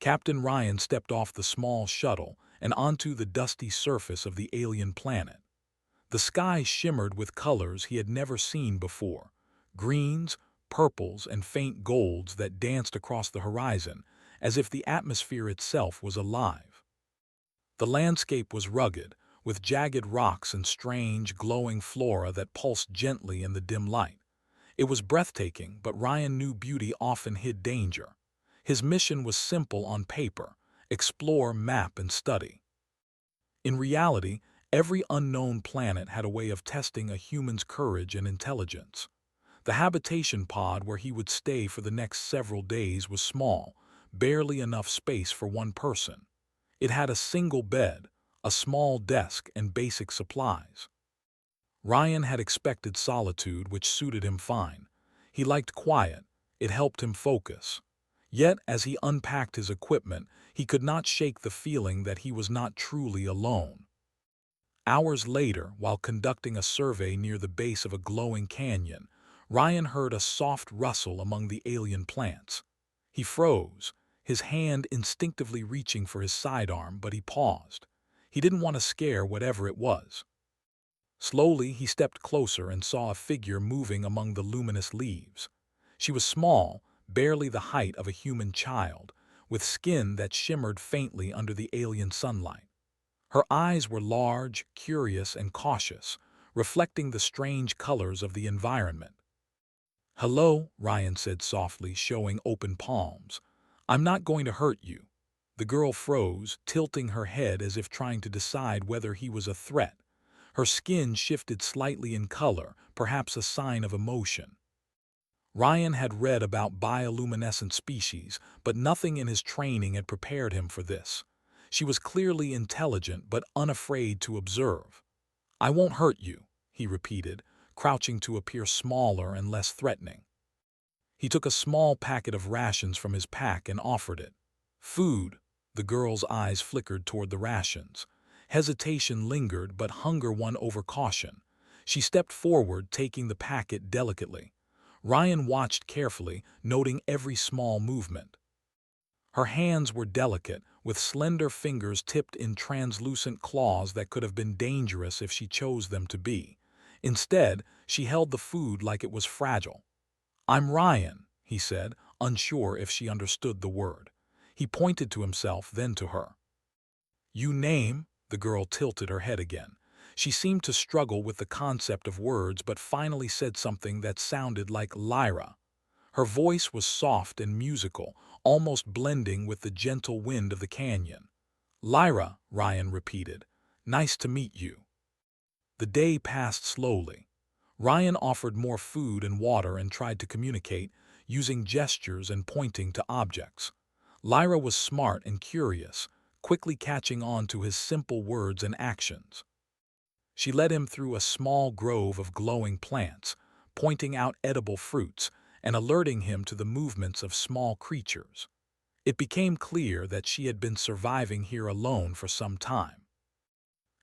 Captain Ryan stepped off the small shuttle and onto the dusty surface of the alien planet. The sky shimmered with colors he had never seen before, greens, purples, and faint golds that danced across the horizon as if the atmosphere itself was alive. The landscape was rugged, with jagged rocks and strange, glowing flora that pulsed gently in the dim light. It was breathtaking, but Ryan knew beauty often hid danger. His mission was simple on paper: explore, map, and study. In reality, every unknown planet had a way of testing a human's courage and intelligence. The habitation pod where he would stay for the next several days was small, barely enough space for one person. It had a single bed, a small desk, and basic supplies. Ryan had expected solitude, which suited him fine. He liked quiet; it helped him focus. Yet, as he unpacked his equipment, he could not shake the feeling that he was not truly alone. Hours later, while conducting a survey near the base of a glowing canyon, Ryan heard a soft rustle among the alien plants. He froze, his hand instinctively reaching for his sidearm, but he paused. He didn't want to scare whatever it was. Slowly, he stepped closer and saw a figure moving among the luminous leaves. She was small, barely the height of a human child, with skin that shimmered faintly under the alien sunlight. Her eyes were large, curious, and cautious, reflecting the strange colors of the environment. "Hello," Ryan said softly, showing open palms. "I'm not going to hurt you." The girl froze, tilting her head as if trying to decide whether he was a threat. Her skin shifted slightly in color, perhaps a sign of emotion. Ryan had read about bioluminescent species, but nothing in his training had prepared him for this. She was clearly intelligent but unafraid to observe. "I won't hurt you," he repeated, crouching to appear smaller and less threatening. He took a small packet of rations from his pack and offered it. "Food." The girl's eyes flickered toward the rations. Hesitation lingered, but hunger won over caution. She stepped forward, taking the packet delicately. Ryan watched carefully, noting every small movement. Her hands were delicate, with slender fingers tipped in translucent claws that could have been dangerous if she chose them to be. Instead, she held the food like it was fragile. "I'm Ryan," he said, unsure if she understood the word. He pointed to himself, then to her. "You name?" The girl tilted her head again. She seemed to struggle with the concept of words, but finally said something that sounded like Lyra. Her voice was soft and musical, almost blending with the gentle wind of the canyon. "Lyra," Ryan repeated. "Nice to meet you." The day passed slowly. Ryan offered more food and water and tried to communicate, using gestures and pointing to objects. Lyra was smart and curious, quickly catching on to his simple words and actions. She led him through a small grove of glowing plants, pointing out edible fruits and alerting him to the movements of small creatures. It became clear that she had been surviving here alone for some time.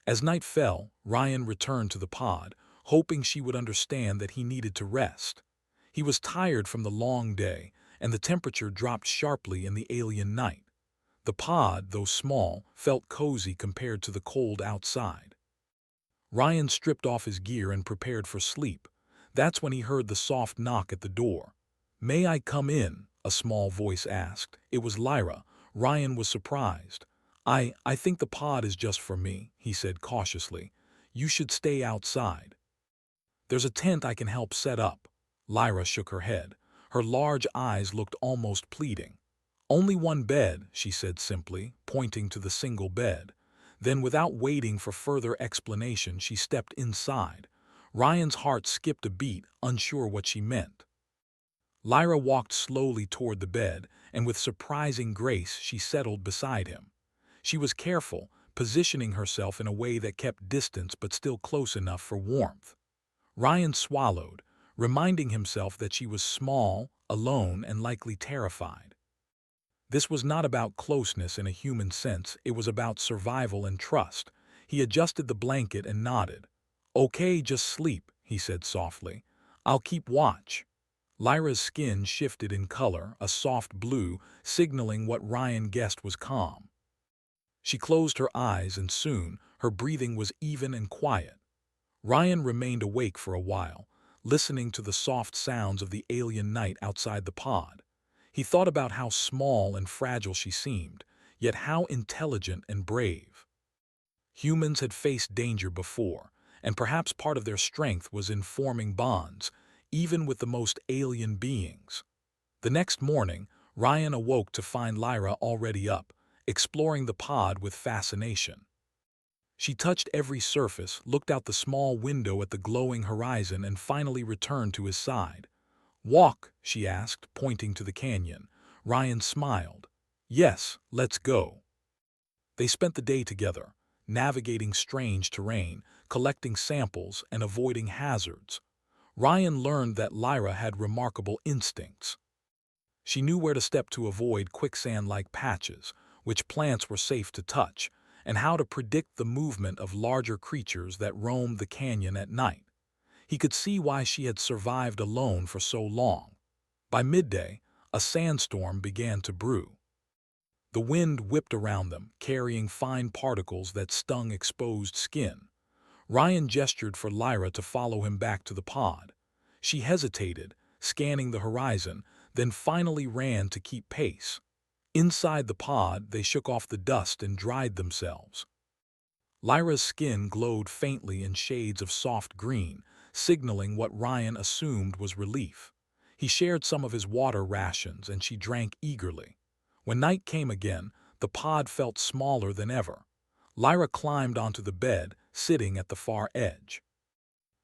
As night fell, Ryan returned to the pod, hoping she would understand that he needed to rest. He was tired from the long day, and the temperature dropped sharply in the alien night. The pod, though small, felt cozy compared to the cold outside. Ryan stripped off his gear and prepared for sleep. That's when he heard the soft knock at the door. "May I come in?" a small voice asked. It was Lyra. Ryan was surprised. I think the pod is just for me," he said cautiously. "You should stay outside." "There's a tent I can help set up." Lyra shook her head. Her large eyes looked almost pleading. "Only one bed," she said simply, pointing to the single bed. Then, without waiting for further explanation, she stepped inside. Ryan's heart skipped a beat, unsure what she meant. Lyra walked slowly toward the bed, and with surprising grace she settled beside him. She was careful, positioning herself in a way that kept distance but still close enough for warmth. Ryan swallowed, reminding himself that she was small, alone, and likely terrified. This was not about closeness in a human sense, it was about survival and trust. He adjusted the blanket and nodded. "Okay, just sleep," he said softly. "I'll keep watch." Lyra's skin shifted in color, a soft blue, signaling what Ryan guessed was calm. She closed her eyes and soon, her breathing was even and quiet. Ryan remained awake for a while, listening to the soft sounds of the alien night outside the pod. He thought about how small and fragile she seemed, yet how intelligent and brave. Humans had faced danger before, and perhaps part of their strength was in forming bonds, even with the most alien beings. The next morning, Ryan awoke to find Lyra already up, exploring the pod with fascination. She touched every surface, looked out the small window at the glowing horizon, and finally returned to his side. "Walk?" she asked, pointing to the canyon. Ryan smiled. "Yes, let's go." They spent the day together, navigating strange terrain, collecting samples, and avoiding hazards. Ryan learned that Lyra had remarkable instincts. She knew where to step to avoid quicksand-like patches, which plants were safe to touch, and how to predict the movement of larger creatures that roamed the canyon at night. He could see why she had survived alone for so long. By midday, a sandstorm began to brew. The wind whipped around them, carrying fine particles that stung exposed skin. Ryan gestured for Lyra to follow him back to the pod. She hesitated, scanning the horizon, then finally ran to keep pace. Inside the pod, they shook off the dust and dried themselves. Lyra's skin glowed faintly in shades of soft green, signaling what Ryan assumed was relief. He shared some of his water rations and she drank eagerly. When night came again, the pod felt smaller than ever. Lyra climbed onto the bed, sitting at the far edge.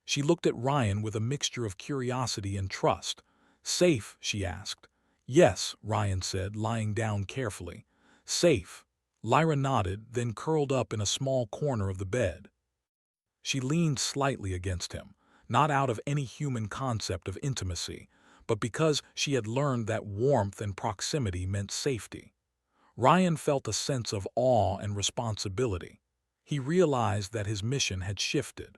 She looked at Ryan with a mixture of curiosity and trust. "Safe?" she asked. "Yes," Ryan said, lying down carefully. "Safe." Lyra nodded, then curled up in a small corner of the bed. She leaned slightly against him, not out of any human concept of intimacy, but because she had learned that warmth and proximity meant safety. Ryan felt a sense of awe and responsibility. He realized that his mission had shifted.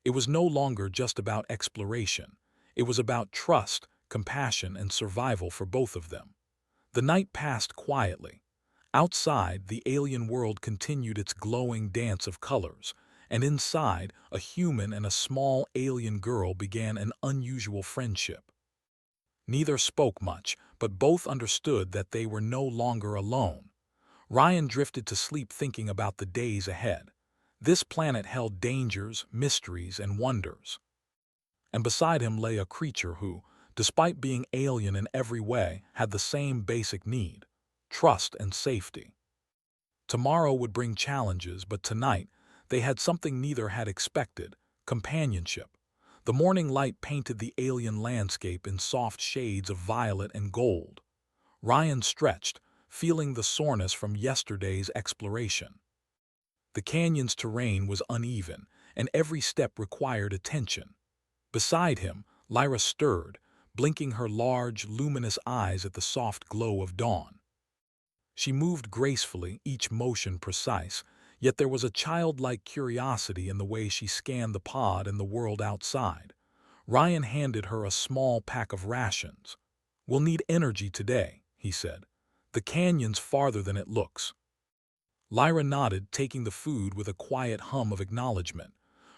It was no longer just about exploration. It was about trust, compassion, and survival for both of them. The night passed quietly. Outside, the alien world continued its glowing dance of colors, and inside, a human and a small alien girl began an unusual friendship. Neither spoke much, but both understood that they were no longer alone. Ryan drifted to sleep thinking about the days ahead. This planet held dangers, mysteries, and wonders. And beside him lay a creature who, despite being alien in every way, had the same basic need: trust and safety. Tomorrow would bring challenges, but tonight they had something neither had expected: companionship. The morning light painted the alien landscape in soft shades of violet and gold. Ryan stretched, feeling the soreness from yesterday's exploration. The canyon's terrain was uneven, and every step required attention. Beside him, Lyra stirred, blinking her large, luminous eyes at the soft glow of dawn. She moved gracefully, each motion precise, yet there was a childlike curiosity in the way she scanned the pod and the world outside. Ryan handed her a small pack of rations. "We'll need energy today," he said. "The canyon's farther than it looks." Lyra nodded, taking the food with a quiet hum of acknowledgement.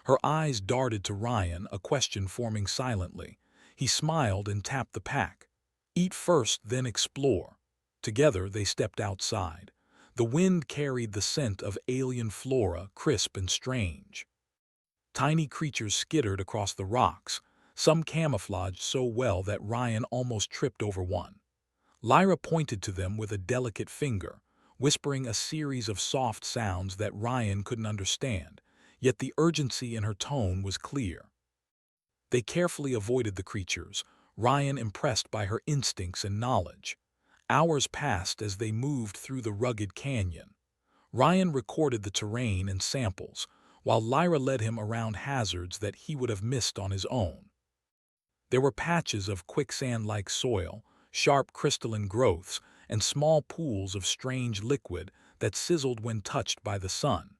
Her eyes darted to Ryan, a question forming silently. He smiled and tapped the pack. "Eat first, then explore." Together they stepped outside. The wind carried the scent of alien flora, crisp and strange. Tiny creatures skittered across the rocks, some camouflaged so well that Ryan almost tripped over one. Lyra pointed to them with a delicate finger, whispering a series of soft sounds that Ryan couldn't understand, yet the urgency in her tone was clear. They carefully avoided the creatures, Ryan impressed by her instincts and knowledge. Hours passed as they moved through the rugged canyon. Ryan recorded the terrain and samples, while Lyra led him around hazards that he would have missed on his own. There were patches of quicksand-like soil, sharp crystalline growths, and small pools of strange liquid that sizzled when touched by the sun.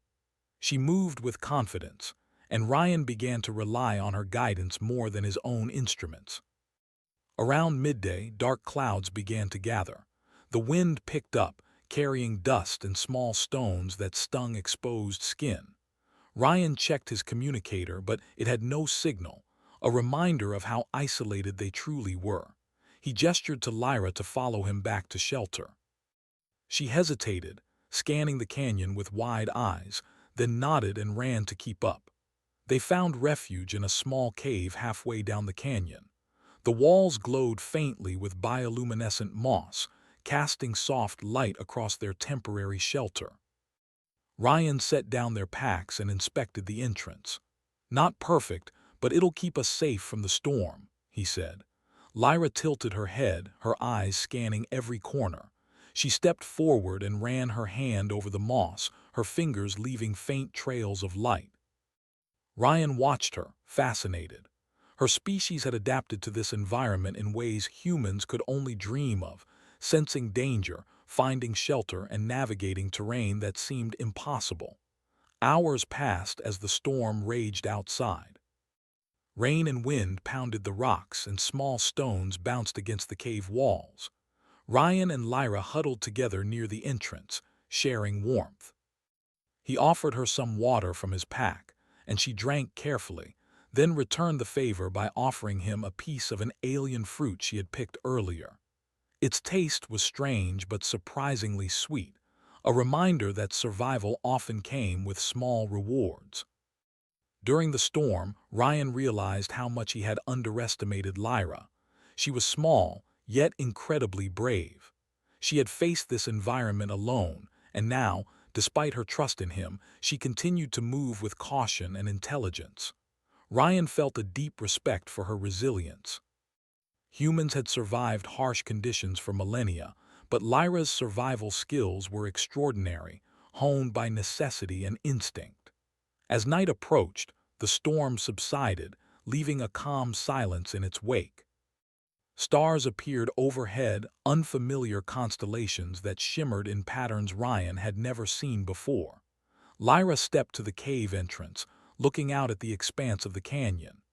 She moved with confidence, and Ryan began to rely on her guidance more than his own instruments. Around midday, dark clouds began to gather. The wind picked up, carrying dust and small stones that stung exposed skin. Ryan checked his communicator, but it had no signal, a reminder of how isolated they truly were. He gestured to Lyra to follow him back to shelter. She hesitated, scanning the canyon with wide eyes, then nodded and ran to keep up. They found refuge in a small cave halfway down the canyon. The walls glowed faintly with bioluminescent moss, casting soft light across their temporary shelter. Ryan set down their packs and inspected the entrance. "Not perfect, but it'll keep us safe from the storm," he said. Lyra tilted her head, her eyes scanning every corner. She stepped forward and ran her hand over the moss, her fingers leaving faint trails of light. Ryan watched her, fascinated. Her species had adapted to this environment in ways humans could only dream of, sensing danger, finding shelter, and navigating terrain that seemed impossible. Hours passed as the storm raged outside. Rain and wind pounded the rocks, and small stones bounced against the cave walls. Ryan and Lyra huddled together near the entrance, sharing warmth. He offered her some water from his pack, and she drank carefully, then returned the favor by offering him a piece of an alien fruit she had picked earlier. Its taste was strange but surprisingly sweet, a reminder that survival often came with small rewards. During the storm, Ryan realized how much he had underestimated Lyra. She was small, yet incredibly brave. She had faced this environment alone, and now, despite her trust in him, she continued to move with caution and intelligence. Ryan felt a deep respect for her resilience. Humans had survived harsh conditions for millennia, but Lyra's survival skills were extraordinary, honed by necessity and instinct. As night approached, the storm subsided, leaving a calm silence in its wake. Stars appeared overhead, unfamiliar constellations that shimmered in patterns Ryan had never seen before. Lyra stepped to the cave entrance, looking out at the expanse of the canyon.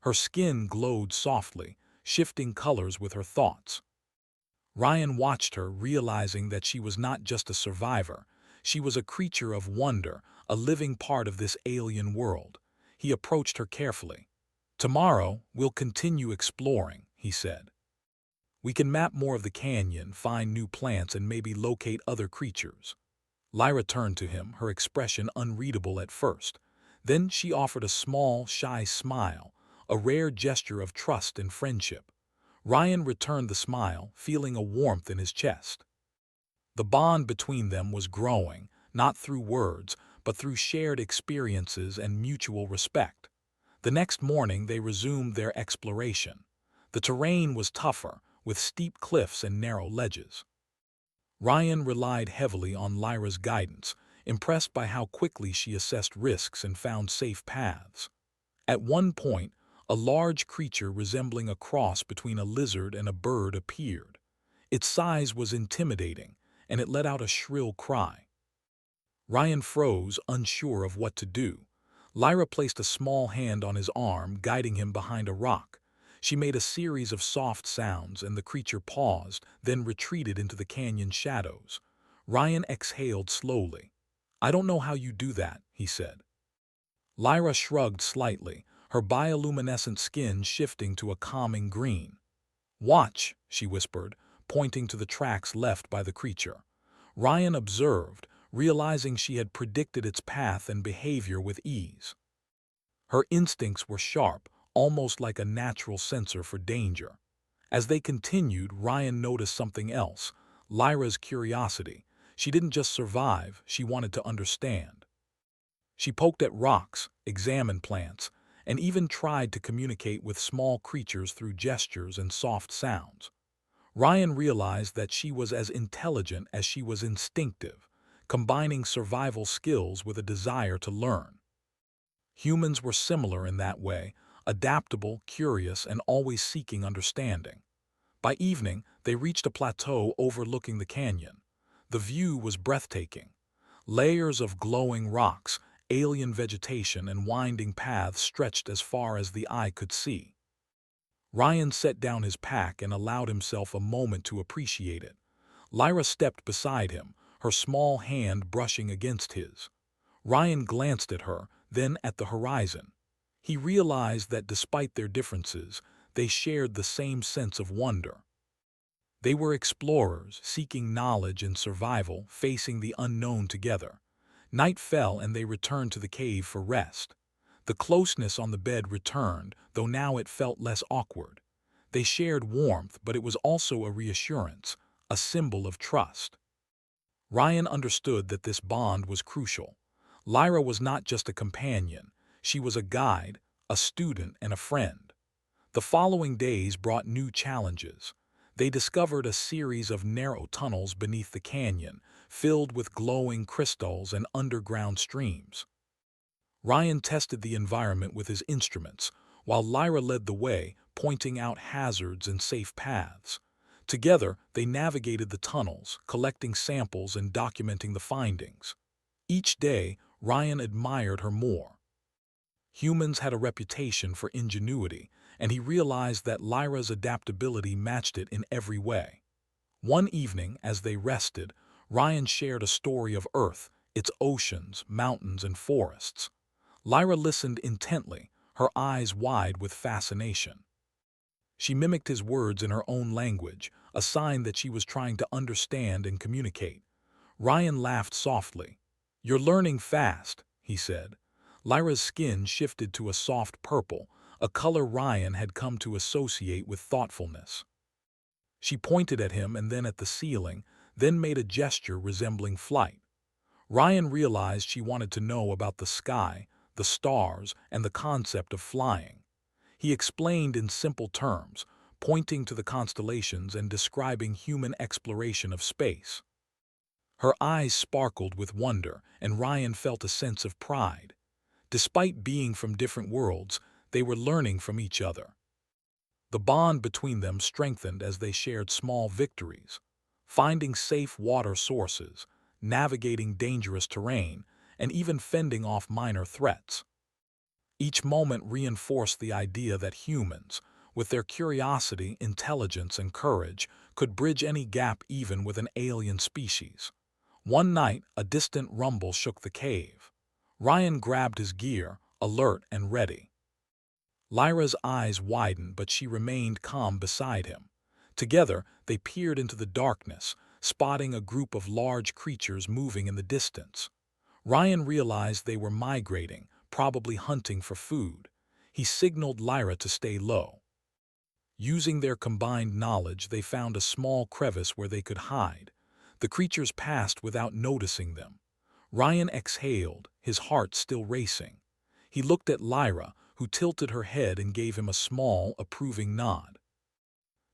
Her skin glowed softly, shifting colors with her thoughts. Ryan watched her, realizing that she was not just a survivor. She was a creature of wonder, a living part of this alien world. He approached her carefully. "Tomorrow, we'll continue exploring," he said. "We can map more of the canyon, find new plants, and maybe locate other creatures." Lyra turned to him, her expression unreadable at first. Then she offered a small, shy smile, a rare gesture of trust and friendship. Ryan returned the smile, feeling a warmth in his chest. The bond between them was growing, not through words, but through shared experiences and mutual respect. The next morning they resumed their exploration. The terrain was tougher, with steep cliffs and narrow ledges. Ryan relied heavily on Lyra's guidance, impressed by how quickly she assessed risks and found safe paths. At one point, a large creature resembling a cross between a lizard and a bird appeared. Its size was intimidating, and it let out a shrill cry. Ryan froze, unsure of what to do. Lyra placed a small hand on his arm, guiding him behind a rock. She made a series of soft sounds, and the creature paused, then retreated into the canyon shadows. Ryan exhaled slowly. "I don't know how you do that," he said. Lyra shrugged slightly, her bioluminescent skin shifting to a calming green. "Watch," she whispered, pointing to the tracks left by the creature. Ryan observed, realizing she had predicted its path and behavior with ease. Her instincts were sharp, almost like a natural sensor for danger. As they continued, Ryan noticed something else: Lyra's curiosity. She didn't just survive, she wanted to understand. She poked at rocks, examined plants, and even tried to communicate with small creatures through gestures and soft sounds. Ryan realized that she was as intelligent as she was instinctive, combining survival skills with a desire to learn. Humans were similar in that way, adaptable, curious, and always seeking understanding. By evening, they reached a plateau overlooking the canyon. The view was breathtaking. Layers of glowing rocks, alien vegetation, and winding paths stretched as far as the eye could see. Ryan set down his pack and allowed himself a moment to appreciate it. Lyra stepped beside him, her small hand brushing against his. Ryan glanced at her, then at the horizon. He realized that despite their differences, they shared the same sense of wonder. They were explorers, seeking knowledge and survival, facing the unknown together. Night fell and they returned to the cave for rest. The closeness on the bed returned, though now it felt less awkward. They shared warmth, but it was also a reassurance, a symbol of trust. Ryan understood that this bond was crucial. Lyra was not just a companion, she was a guide, a student, and a friend. The following days brought new challenges. They discovered a series of narrow tunnels beneath the canyon, filled with glowing crystals and underground streams. Ryan tested the environment with his instruments, while Lyra led the way, pointing out hazards and safe paths. Together, they navigated the tunnels, collecting samples and documenting the findings. Each day, Ryan admired her more. Humans had a reputation for ingenuity, and he realized that Lyra's adaptability matched it in every way. One evening, as they rested, Ryan shared a story of Earth, its oceans, mountains, and forests. Lyra listened intently, her eyes wide with fascination. She mimicked his words in her own language, a sign that she was trying to understand and communicate. Ryan laughed softly. "You're learning fast," he said. Lyra's skin shifted to a soft purple, a color Ryan had come to associate with thoughtfulness. She pointed at him and then at the ceiling, then made a gesture resembling flight. Ryan realized she wanted to know about the sky, the stars, and the concept of flying. He explained in simple terms, pointing to the constellations and describing human exploration of space. Her eyes sparkled with wonder, and Ryan felt a sense of pride. Despite being from different worlds, they were learning from each other. The bond between them strengthened as they shared small victories, finding safe water sources, navigating dangerous terrain, and even fending off minor threats. Each moment reinforced the idea that humans, with their curiosity, intelligence, and courage, could bridge any gap even with an alien species. One night, a distant rumble shook the cave. Ryan grabbed his gear, alert and ready. Lyra's eyes widened, but she remained calm beside him. Together, they peered into the darkness, spotting a group of large creatures moving in the distance. Ryan realized they were migrating, probably hunting for food. He signaled Lyra to stay low. Using their combined knowledge, they found a small crevice where they could hide. The creatures passed without noticing them. Ryan exhaled, his heart still racing. He looked at Lyra, who tilted her head and gave him a small, approving nod.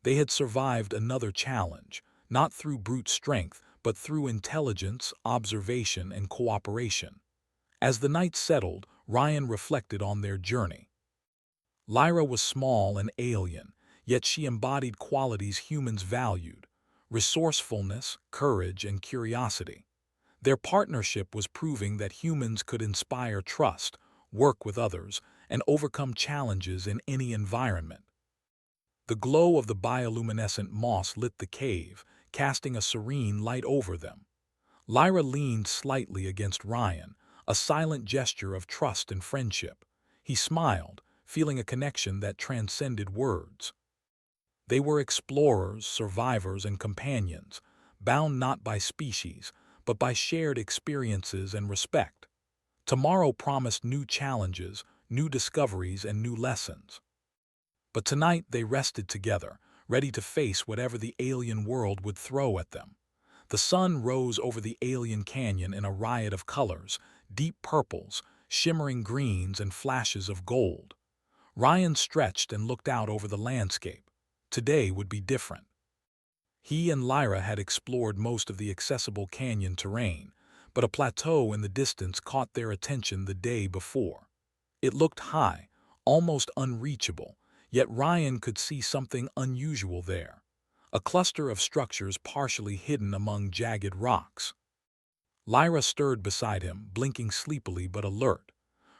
They had survived another challenge, not through brute strength, but through intelligence, observation, and cooperation. As the night settled, Ryan reflected on their journey. Lyra was small and alien, yet she embodied qualities humans valued: resourcefulness, courage, and curiosity. Their partnership was proving that humans could inspire trust, work with others, and overcome challenges in any environment. The glow of the bioluminescent moss lit the cave, casting a serene light over them. Lyra leaned slightly against Ryan, a silent gesture of trust and friendship. He smiled, feeling a connection that transcended words. They were explorers, survivors, and companions, bound not by species, but by shared experiences and respect. Tomorrow promised new challenges, new discoveries, and new lessons. But tonight they rested together, ready to face whatever the alien world would throw at them. The sun rose over the alien canyon in a riot of colors: deep purples, shimmering greens, and flashes of gold. Ryan stretched and looked out over the landscape. Today would be different. He and Lyra had explored most of the accessible canyon terrain, but a plateau in the distance caught their attention the day before. It looked high, almost unreachable, yet Ryan could see something unusual there: a cluster of structures partially hidden among jagged rocks. Lyra stirred beside him, blinking sleepily but alert.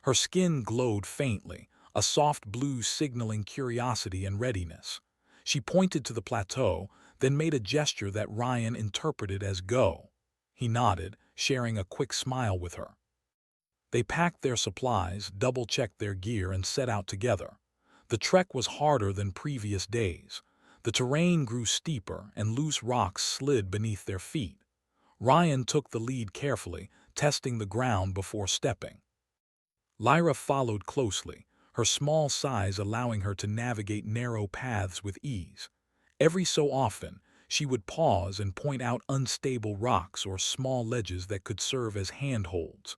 Her skin glowed faintly, a soft blue signaling curiosity and readiness. She pointed to the plateau, then made a gesture that Ryan interpreted as go. He nodded, sharing a quick smile with her. They packed their supplies, double-checked their gear, and set out together. The trek was harder than previous days. The terrain grew steeper, and loose rocks slid beneath their feet. Ryan took the lead carefully, testing the ground before stepping. Lyra followed closely, her small size allowing her to navigate narrow paths with ease. Every so often, she would pause and point out unstable rocks or small ledges that could serve as handholds.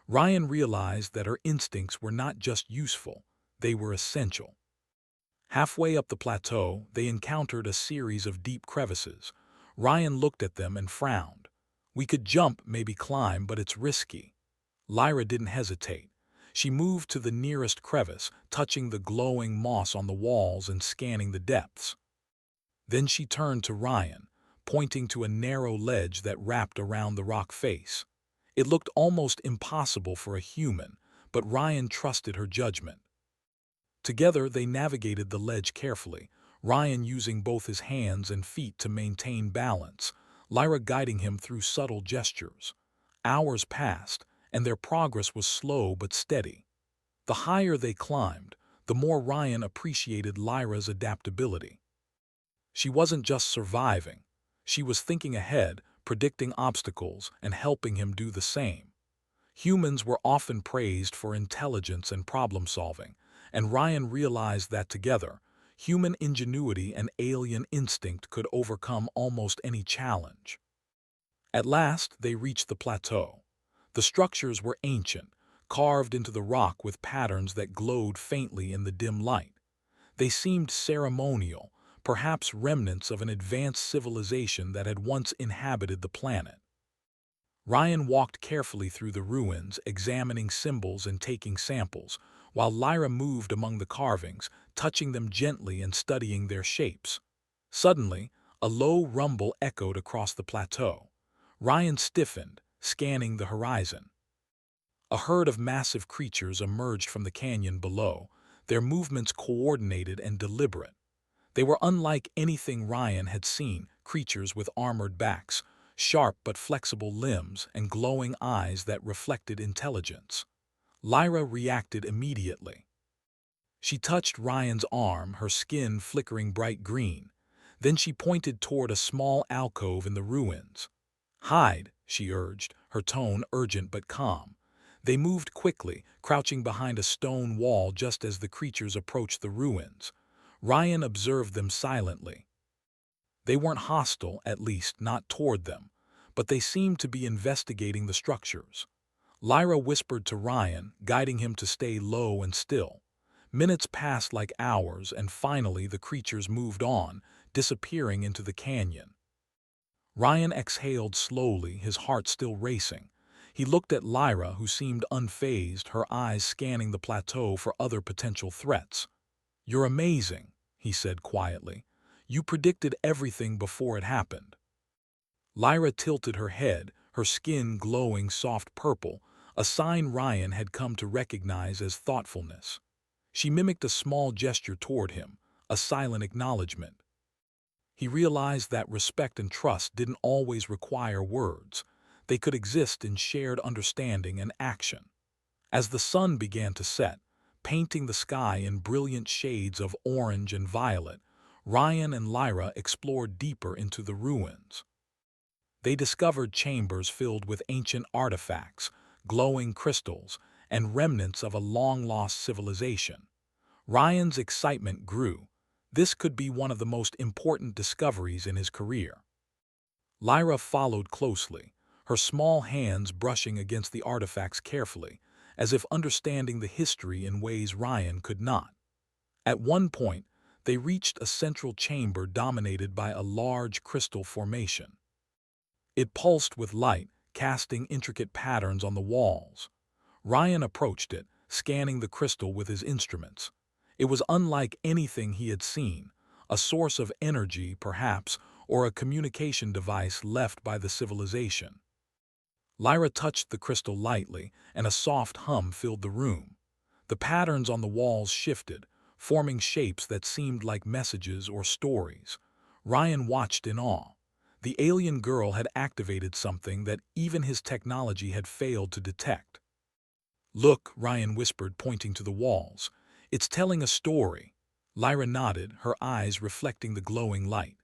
Ryan realized that her instincts were not just useful, they were essential. Halfway up the plateau, they encountered a series of deep crevices. Ryan looked at them and frowned. "We could jump, maybe climb, but it's risky." Lyra didn't hesitate. She moved to the nearest crevice, touching the glowing moss on the walls and scanning the depths. Then she turned to Ryan, pointing to a narrow ledge that wrapped around the rock face. It looked almost impossible for a human, but Ryan trusted her judgment. Together, they navigated the ledge carefully, Ryan using both his hands and feet to maintain balance, Lyra guiding him through subtle gestures. Hours passed, and their progress was slow but steady. The higher they climbed, the more Ryan appreciated Lyra's adaptability. She wasn't just surviving. She was thinking ahead, predicting obstacles, and helping him do the same. Humans were often praised for intelligence and problem-solving, and Ryan realized that together, human ingenuity and alien instinct could overcome almost any challenge. At last, they reached the plateau. The structures were ancient, carved into the rock with patterns that glowed faintly in the dim light. They seemed ceremonial, perhaps remnants of an advanced civilization that had once inhabited the planet. Ryan walked carefully through the ruins, examining symbols and taking samples, while Lyra moved among the carvings, touching them gently and studying their shapes. Suddenly, a low rumble echoed across the plateau. Ryan stiffened, scanning the horizon. A herd of massive creatures emerged from the canyon below, their movements coordinated and deliberate. They were unlike anything Ryan had seen, creatures with armored backs, sharp but flexible limbs, and glowing eyes that reflected intelligence. Lyra reacted immediately. She touched Ryan's arm, her skin flickering bright green. Then she pointed toward a small alcove in the ruins. "Hide," she urged, her tone urgent but calm. They moved quickly, crouching behind a stone wall just as the creatures approached the ruins. Ryan observed them silently. They weren't hostile, at least not toward them, but they seemed to be investigating the structures. Lyra whispered to Ryan, guiding him to stay low and still. Minutes passed like hours, and finally the creatures moved on, disappearing into the canyon. Ryan exhaled slowly, his heart still racing. He looked at Lyra, who seemed unfazed, her eyes scanning the plateau for other potential threats. "You're amazing," he said quietly. "You predicted everything before it happened." Lyra tilted her head, her skin glowing soft purple, a sign Ryan had come to recognize as thoughtfulness. She mimicked a small gesture toward him, a silent acknowledgement. He realized that respect and trust didn't always require words. They could exist in shared understanding and action. As the sun began to set, painting the sky in brilliant shades of orange and violet, Ryan and Lyra explored deeper into the ruins. They discovered chambers filled with ancient artifacts, glowing crystals, and remnants of a long-lost civilization. Ryan's excitement grew. This could be one of the most important discoveries in his career. Lyra followed closely, her small hands brushing against the artifacts carefully, as if understanding the history in ways Ryan could not. At one point, they reached a central chamber dominated by a large crystal formation. It pulsed with light, casting intricate patterns on the walls. Ryan approached it, scanning the crystal with his instruments. It was unlike anything he had seen, a source of energy, perhaps, or a communication device left by the civilization. Lyra touched the crystal lightly, and a soft hum filled the room. The patterns on the walls shifted, forming shapes that seemed like messages or stories. Ryan watched in awe. The alien girl had activated something that even his technology had failed to detect. "Look," Ryan whispered, pointing to the walls. "It's telling a story." Lyra nodded, her eyes reflecting the glowing light.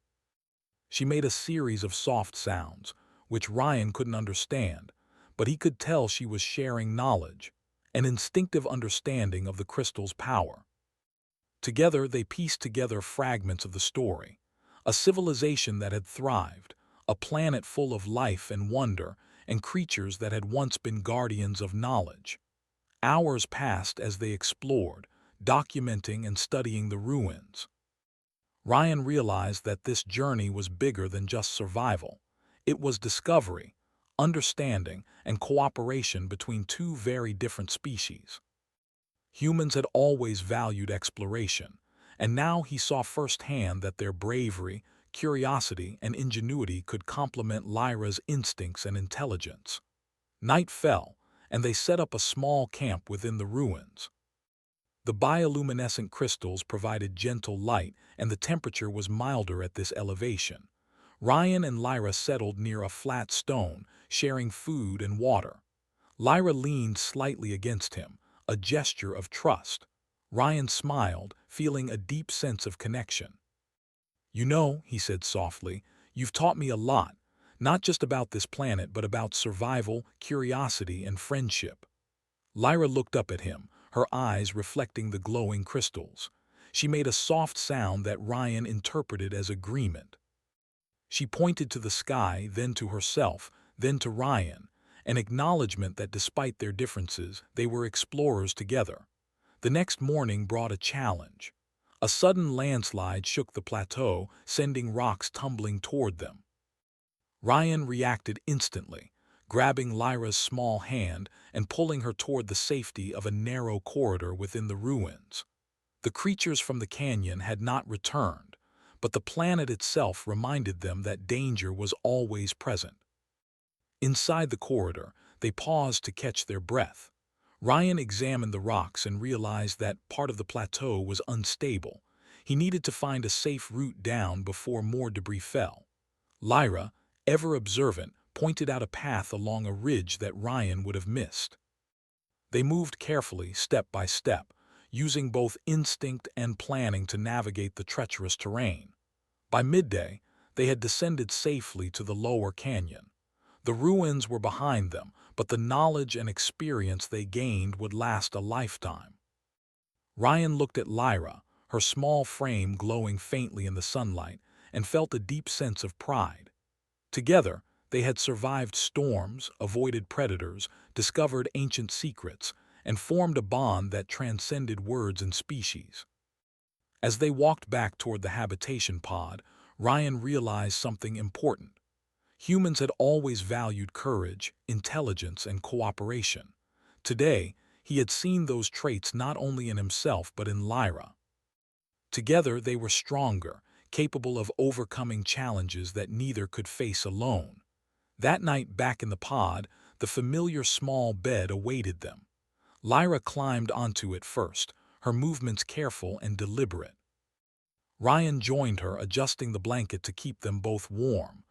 She made a series of soft sounds, which Ryan couldn't understand, but he could tell she was sharing knowledge, an instinctive understanding of the crystal's power. Together, they pieced together fragments of the story. A civilization that had thrived, a planet full of life and wonder, and creatures that had once been guardians of knowledge. Hours passed as they explored, documenting and studying the ruins. Ryan realized that this journey was bigger than just survival. It was discovery, understanding, and cooperation between two very different species. Humans had always valued exploration, and now he saw firsthand that their bravery, curiosity, and ingenuity could complement Lyra's instincts and intelligence. Night fell, and they set up a small camp within the ruins. The bioluminescent crystals provided gentle light, and the temperature was milder at this elevation. Ryan and Lyra settled near a flat stone, sharing food and water. Lyra leaned slightly against him, a gesture of trust. Ryan smiled, feeling a deep sense of connection. "You know," he said softly, "you've taught me a lot, not just about this planet but about survival, curiosity, and friendship." Lyra looked up at him, her eyes reflecting the glowing crystals. She made a soft sound that Ryan interpreted as agreement. She pointed to the sky, then to herself, then to Ryan, an acknowledgement that despite their differences, they were explorers together. The next morning brought a challenge. A sudden landslide shook the plateau, sending rocks tumbling toward them. Ryan reacted instantly, grabbing Lyra's small hand and pulling her toward the safety of a narrow corridor within the ruins. The creatures from the canyon had not returned, but the planet itself reminded them that danger was always present. Inside the corridor, they paused to catch their breath. Ryan examined the rocks and realized that part of the plateau was unstable. He needed to find a safe route down before more debris fell. Lyra, ever observant, pointed out a path along a ridge that Ryan would have missed. They moved carefully, step by step, using both instinct and planning to navigate the treacherous terrain. By midday, they had descended safely to the lower canyon. The ruins were behind them, but the knowledge and experience they gained would last a lifetime. Ryan looked at Lyra, her small frame glowing faintly in the sunlight, and felt a deep sense of pride. Together, they had survived storms, avoided predators, discovered ancient secrets, and formed a bond that transcended words and species. As they walked back toward the habitation pod, Ryan realized something important. Humans had always valued courage, intelligence, and cooperation. Today, he had seen those traits not only in himself but in Lyra. Together, they were stronger, capable of overcoming challenges that neither could face alone. That night back in the pod, the familiar small bed awaited them. Lyra climbed onto it first, her movements careful and deliberate. Ryan joined her, adjusting the blanket to keep them both warm.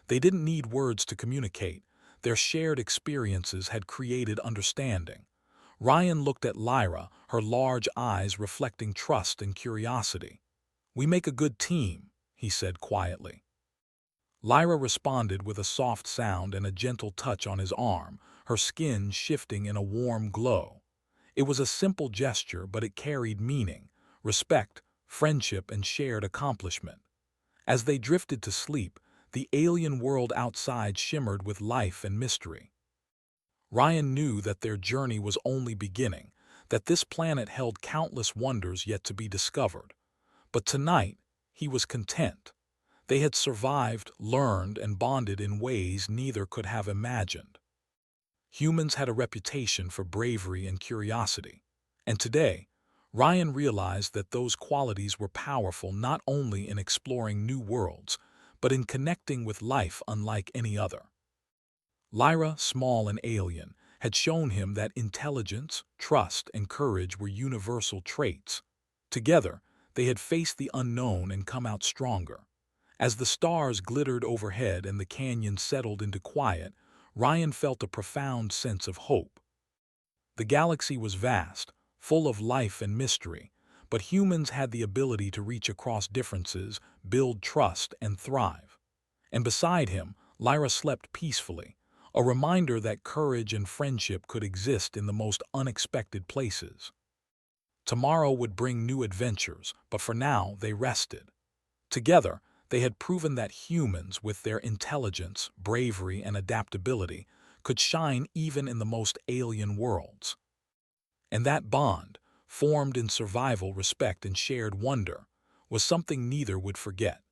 They didn't need words to communicate. Their shared experiences had created understanding. Ryan looked at Lyra, her large eyes reflecting trust and curiosity. "We make a good team," he said quietly. Lyra responded with a soft sound and a gentle touch on his arm, her skin shifting in a warm glow. It was a simple gesture, but it carried meaning, respect, friendship, and shared accomplishment. As they drifted to sleep, the alien world outside shimmered with life and mystery. Ryan knew that their journey was only beginning, that this planet held countless wonders yet to be discovered. But tonight, he was content. They had survived, learned, and bonded in ways neither could have imagined. Humans had a reputation for bravery and curiosity. And today, Ryan realized that those qualities were powerful not only in exploring new worlds, but in connecting with life unlike any other. Lyra, small and alien, had shown him that intelligence, trust, and courage were universal traits. Together, they had faced the unknown and come out stronger. As the stars glittered overhead and the canyon settled into quiet, Ryan felt a profound sense of hope. The galaxy was vast, full of life and mystery, but humans had the ability to reach across differences, build trust, and thrive. And beside him, Lyra slept peacefully, a reminder that courage and friendship could exist in the most unexpected places. Tomorrow would bring new adventures, but for now they rested. Together, they had proven that humans, with their intelligence, bravery, and adaptability, could shine even in the most alien worlds. And that bond, formed in survival, respect, and shared wonder, was something neither would forget.